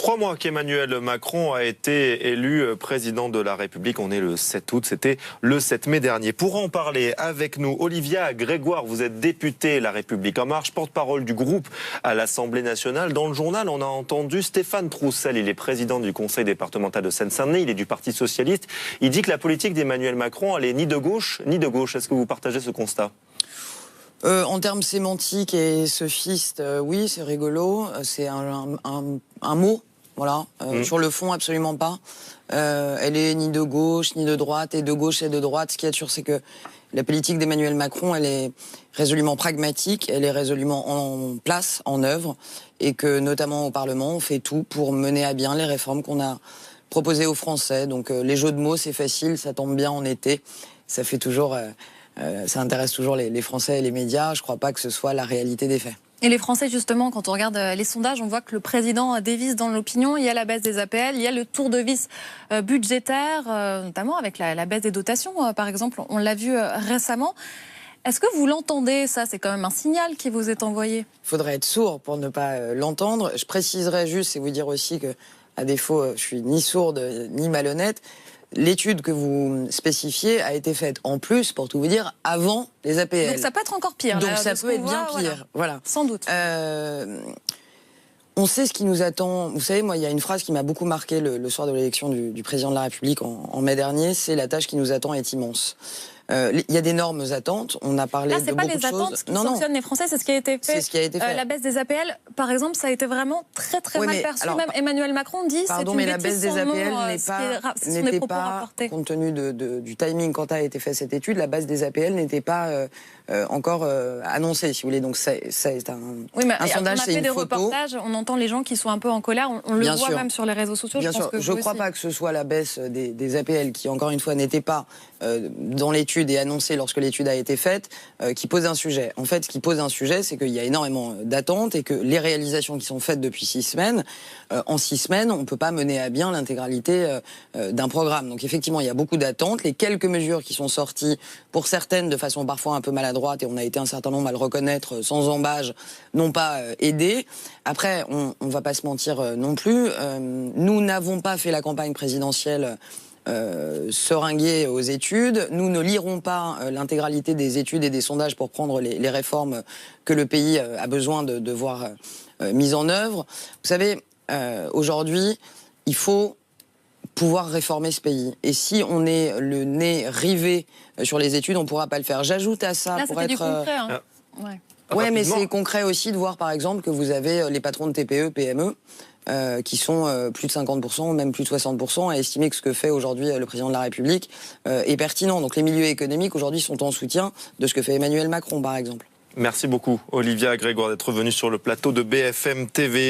3 mois qu'Emmanuel Macron a été élu président de la République. On est le 7 août, c'était le 7 mai dernier. Pour en parler avec nous, Olivia Grégoire, vous êtes députée La République En Marche, porte-parole du groupe à l'Assemblée nationale. Dans le journal, on a entendu Stéphane Troussel, il est président du conseil départemental de Seine-Saint-Denis, il est du Parti socialiste. Il dit que la politique d'Emmanuel Macron, elle est ni de gauche ni de gauche. Est-ce que vous partagez ce constat ? En termes sémantiques et sophistes, oui, c'est rigolo. C'est un mot, voilà. Sur le fond, absolument pas. Elle est ni de gauche ni de droite, et de gauche et de droite. Ce qui est sûr, c'est que la politique d'Emmanuel Macron, elle est résolument pragmatique, elle est résolument en place, en œuvre, et que notamment au Parlement, on fait tout pour mener à bien les réformes qu'on a proposées aux Français. Donc les jeux de mots, c'est facile, ça tombe bien en été, ça fait toujours... ça intéresse toujours les Français et les médias. Je ne crois pas que ce soit la réalité des faits. Et les Français, justement, quand on regarde les sondages, on voit que le président dévisse dans l'opinion. Il y a la baisse des APL, il y a le tour de vis budgétaire, notamment avec la baisse des dotations, par exemple. On l'a vu récemment. Est-ce que vous l'entendez, ça? C'est quand même un signal qui vous est envoyé. Il faudrait être sourd pour ne pas l'entendre. Je préciserai juste, et vous dire aussi que, à défaut, je suis ni sourde ni malhonnête. L'étude que vous spécifiez a été faite en plus, pour tout vous dire, avant les APL. Donc ça peut être encore pire. Donc là, ça peut être bien pire. Voilà. Sans doute. On sait ce qui nous attend. Vous savez, moi, il y a une phrase qui m'a beaucoup marqué le soir de l'élection du président de la République en mai dernier, c'est « la tâche qui nous attend est immense ». Il y a d'énormes attentes. On a parlé de beaucoup de choses. Là, c'est pas les attentes qui sanctionnent les Français, c'est ce qui a été fait. C'est ce qui a été fait. La baisse des APL, par exemple, ça a été vraiment très mal perçu. Alors, même Emmanuel Macron dit c'est une bêtise. La baisse des APL n'était pas, compte tenu du timing quand a été fait cette étude, la baisse des APL n'était pas encore annoncée, si vous voulez. Donc c'est un sondage, c'est une photo. On a fait des reportages, on entend les gens qui sont un peu en colère. On le voit même sur les réseaux sociaux. Bien sûr. Je ne crois pas que ce soit la baisse des APL qui, encore une fois, n'était pas dans l'étude et annoncée lorsque l'étude a été faite, qui pose un sujet. En fait, ce qui pose un sujet, c'est qu'il y a énormément d'attentes et que les réalisations qui sont faites depuis 6 semaines, en 6 semaines, on ne peut pas mener à bien l'intégralité d'un programme. Donc effectivement, il y a beaucoup d'attentes. Les quelques mesures qui sont sorties, pour certaines de façon parfois un peu maladroite, et on a été un certain nombre à le reconnaître sans embâge, n'ont pas aidé. Après, on ne va pas se mentir non plus. Nous n'avons pas fait la campagne présidentielle seringuer aux études. Nous ne lirons pas l'intégralité des études et des sondages pour prendre les réformes que le pays a besoin de voir mises en œuvre. Vous savez, aujourd'hui, il faut pouvoir réformer ce pays. Et si on est le nez rivé sur les études, on ne pourra pas le faire. J'ajoute à ça, là, pour être... du concret, hein. Ouais, mais c'est concret aussi de voir, par exemple, que vous avez les patrons de TPE, PME, qui sont plus de 50%, même plus de 60%, à estimer que ce que fait aujourd'hui le président de la République est pertinent. Donc les milieux économiques aujourd'hui sont en soutien de ce que fait Emmanuel Macron, par exemple. Merci beaucoup, Olivia Grégoire, d'être venue sur le plateau de BFM TV.